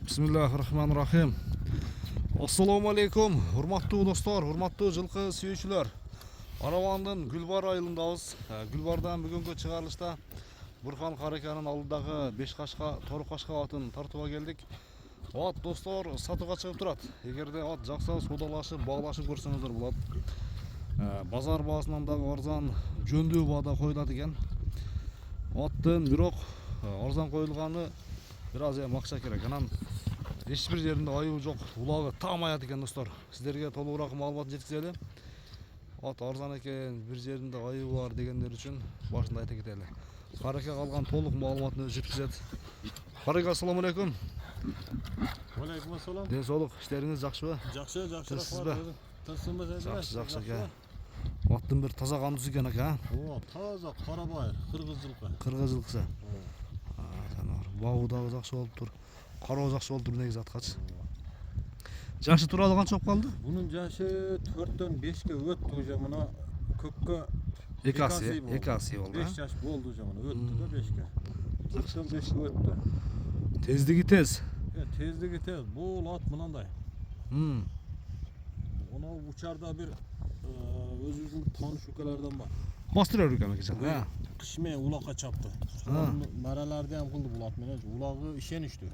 Bismillahirrahmanirrahim. Assalamu alaikum. Hurmatlı dostlar, hurmatlı жылқы сүйүүчүлөр. Аравандын Гүлбар айылындабыз. Гүлбардан бүгүнкү чыгарылышта Бурхан Караканын алдындагы 5 кашка, тору кашка атын тартууга келдик. Ат достор сатууга чыгып турат. Эгерде ат жакса содалашып, баглашып көрсөңүздөр болот. Базар баасынан дагы арзан, жөндүү баада коюлат экен. Аттын бирок арзан коюлганы бир аз акча керек. Анан эч бир жеринде айыбы жок, улагы там аят экен достор. Сиздерге толугураак маалымат жеткизели. Ат арзан экен, бир жеринде айыбы бар дегендер үчүн башында айта кетели. Карака калган толук маалыматты өзү жеткизет. Карака, ассаламу алейкум. Алейкум ассалам. Ден соолук, иштериңиз жакшыбы? Жакшы, рахмат. Тынчсызбы сен? Жакшы. Аттын бир таза кандысы экен ака. О, таза карабай, кыргыз жылкы. Кыргыз жылкысы. Бабы дагы жакшы болуп тур. Кароо жакшы болуп тур негизи аткачы. Жашы туралы канча болуп калды? Бунун жашы 4дөн 5ке өттү уже мына көккө 2 асы болду. 5 жаш болду уже мына өттү да 5ке. 4дөн 5ке өттү. Тездиги тез. Тездиги тез. Бул ат мынандай. Оны учарда бир өзүбүздүн тааныш укалардан бар. Бастырар экен экен. Кыш менен улакка чапты. Мараларды ham кылды бул ат менен. Улагы ишеничтүү.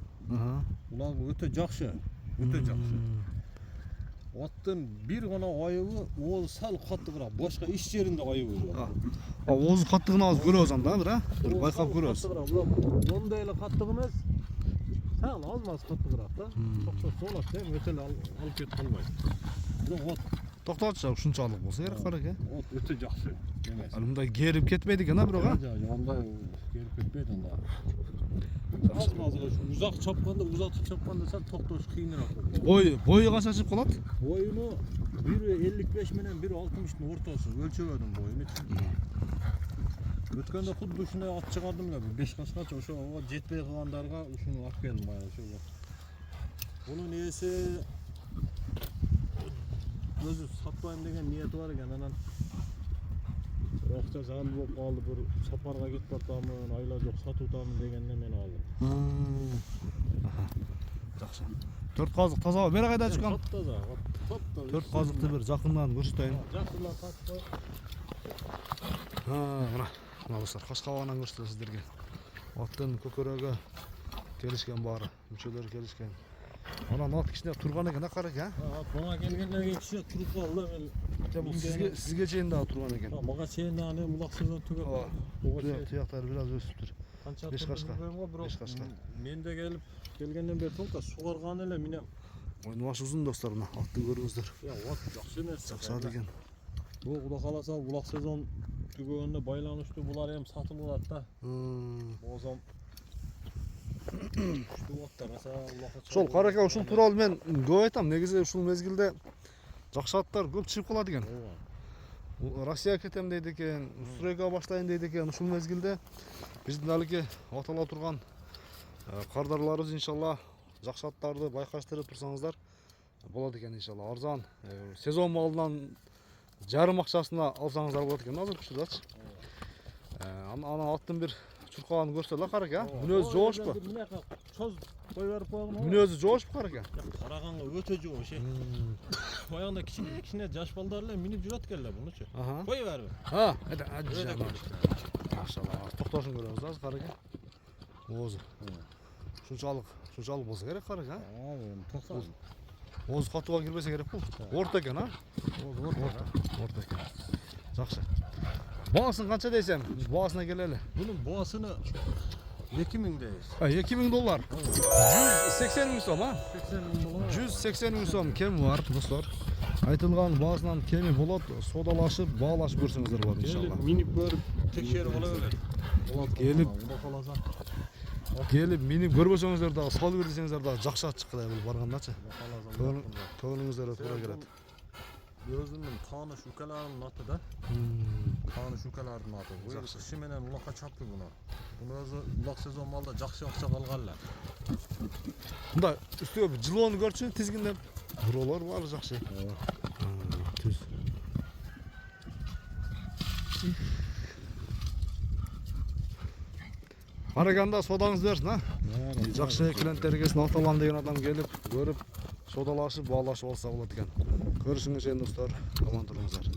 Улагы өтө жакшы. Аттын бир гана айыбы ол сал каттыгыраак, башка иш жеринде айыбы жок. Оозу каттыгын аз көрөбүз анда, бир байкап көрөбүз. Ондай эле каттык эмес. Сал аз каттыгыраак да. Токтоп болот, өтө эле алып кетип калбайт. Бирок Токтотчу ушунчалык болсо керек бар экен. От өтө жакшы. Эмес. Мындай керип кетпейди экен, бирок Андай керип кетпейт анда. Узак чапканда сал токтош кыйыныраак болот. Бою канча чыгып калат? Боюну 1.55 менен 1.60-тын ортосу өлчөбөдүм боюну. Өткөндө худду ушундай ат чыгардым эле 5 кашкача ошого жетпей калгандарга ушуну алып келдим баягы ошого. Бунун ээси өзү сатпайм деген ниети бар экен, анан акча зам болуп калды, бир сапарга кетип атамын, айла жок сатуудамын дегенден мен алдым. Жакшы. 4 казык таза, бери кайда чыккан? Таза. 4 казыкты бир жакындан көрсөтөйүн. Жакындан катпай. Мына достор, кашкабагынан көрсөтөм сиздерге. Аттын көкөрөгү келишкен баары, мүчөлөрү келишкен. Анан ат кичине турган экен, Карака. Мага келгенден кийин кичине туруп калды. Бул сизге чейин дагы турган экен. Мага чейин дагы улак сезон түгөп. Тияктары бир аз өсүптүр. 5 кашка. 5 кашка. Менде келгенден бери толка сугарган эле менен. Мойну башы узун достор, мына атты көрүңүздөр. Ат жакшы эмес. Жакшы ат экен. Бул Кудай кааласа улак сезон түгөгөндө байланыштуу булар эми сатылат да. Озом Ошол Карака ушул тууралуу мен көп айтам. Негизи ушул мезгилде жакшы аттар көп чыгып калат экен. Россия кетем дейт экен, стройга баштайын дейт экен. Ушул мезгилде биздин алики атала турган кардарларыбыз иншалла жакшы аттарды байкаштырып турсаңыздар болот экен иншалла. Арзан сезон малынан жарым акчасына алсаңыздар болот экен азыр учурдачы. Анан аттын бир чуркаганын көрсөтөлү Карака. Мүнөзү жоошпу? Чоз кой берип койгон. Мүнөзү жоошпу Карака? Караганга өтө жоош. Баягында кичине жаш балдар эле минип жүрөт экен эле мунучу. Кой берип. Машалла. Токтошун көрөбүз азыр Карака. Оозу. Ушунчалык болсо керек Карака. Токсон. Оозу катууга кирбесе керек бул. Орто экен, Орто экен. Жакшы. Баасын канча дейсем? Баасына келели. Bunun boğasını 2000 дейбиз. $2000. 180 миң сом, 80 миң болот. 180 миң сом кеми бар, достор. Айтылган баасынан кеми болот, содалашып, баалашып көрсөңүздөр болот иншалла. Минип көрүп текшерип ала берет. Болот келип минип көрбөсөңүздөр дагы салып бер десеңиздер дагы жакшы ат чыкты бул баргандачы. Көңүлүңүздөр туура келет. Özümün taaныш укаларынын аты да. Taaныш укалардын аты. Кышы менен улакка чапты буну. Буну өзү улак сезон малда жакшы акча калган эле. Мында үстүгө жылоону көрчү, тизгиндеп. Буролор бар жакшы. Түз. Караганда содаңыз берсин, а? Жакшы клиенттерге сынакталам деген адам келип, көрүп, содалашып, баалашып алса болот экен. Көрүшүңүз достор, аман туруңуздар.